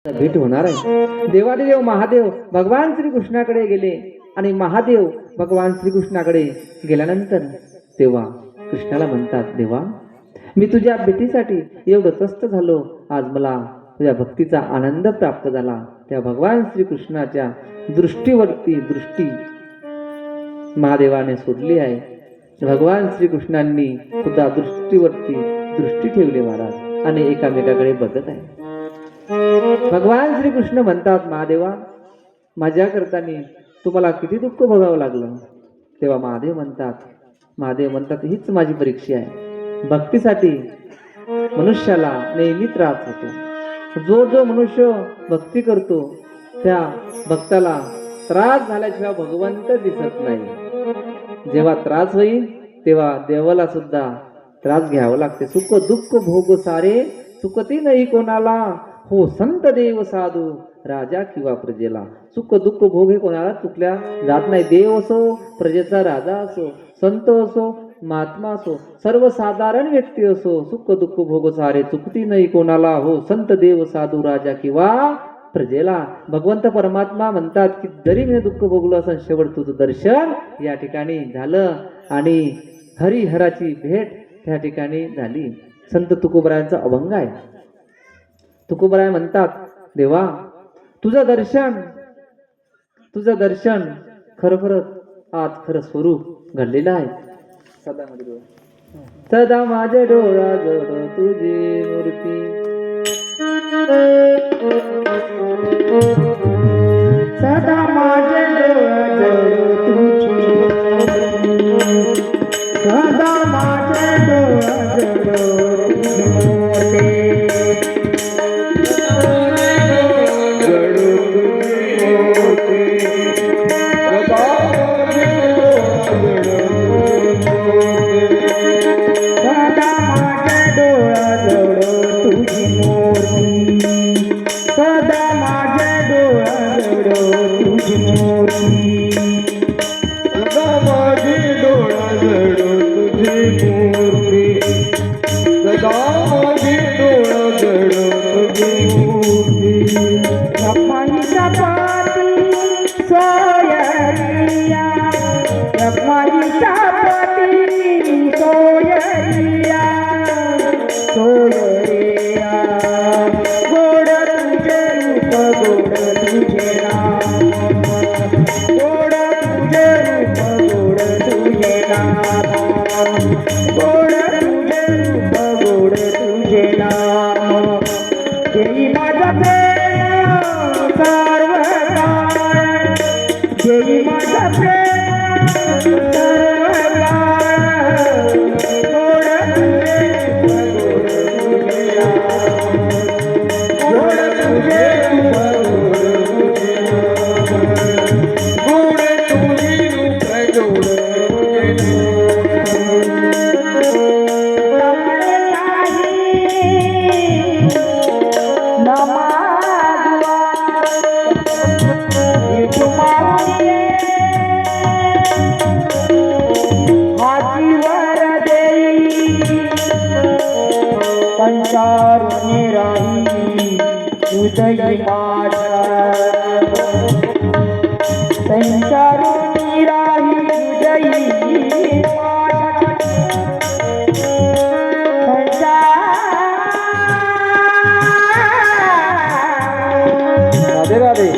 भेट होणार आहे। देवादिदेव महादेव भगवान श्रीकृष्णाकडे गेले आणि महादेव भगवान श्रीकृष्णाकडे गेल्यानंतर तेव्हा कृष्णाला म्हणतात, देवा मी तुझ्या भेटीसाठी एवढं त्रस्त झालो, आज मला तुझ्या भक्तीचा आनंद प्राप्त झाला। त्या भगवान श्रीकृष्णाच्या दृष्टीवरती दृष्टी महादेवाने सोडली आहे। भगवान श्रीकृष्णांनी सुद्धा दृष्टीवरती दृष्टी ठेवली महाराज आणि एकामेकाकडे बघत आहे। भगवान श्रीकृष्ण म्हणतात, महादेवा माझ्या करतानी तुम्हाला किती दुःख भोगावं लागलं। तेव्हा महादेव म्हणतात हीच माझी परीक्षा आहे। भक्तीसाठी मनुष्याला नेहमी त्रास होतो। जो मनुष्य भक्ती करतो त्या भक्ताला त्रास झाल्याशिवाय भगवंत दिसत नाही। जेव्हा त्रास होईल तेव्हा देवाला सुद्धा त्रास घ्यावा लागते। सुख दुःख भोग सारे सुखती नाही कोणाला, हो संत देव साधू राजा किंवा प्रजेला। सुख दुःख भोग हे कोणाला चुकल्या जात नाही। देव असो, प्रजेचा राजा असो, संत असो, महात्मा असो, सर्वसाधारण व्यक्ती असो, सुख दुःख भोग सारे चुकती नाही कोणाला, हो संत देव साधू राजा किंवा प्रजेला। भगवंत परमात्मा म्हणतात की जरी मी दुःख भोगलो असं शेवट तुझं दर्शन या ठिकाणी झालं आणि हरिहराची भेट त्या ठिकाणी झाली। संत तुकोबरायांचा अभंग आहे। तुकोबराय म्हणतात, देवा तुझं दर्शन खरोखरच आज खरं स्वरूप घडलेलं आहे। सदा माझ्या डोळ्याजवळ तुझी मूर्ती, सदा माझ्या डोळ्याजवळ तुझी मूर्ती, सदा माझ्या डोळ्याजवळ तुझी मूर्ती, राधे राधे।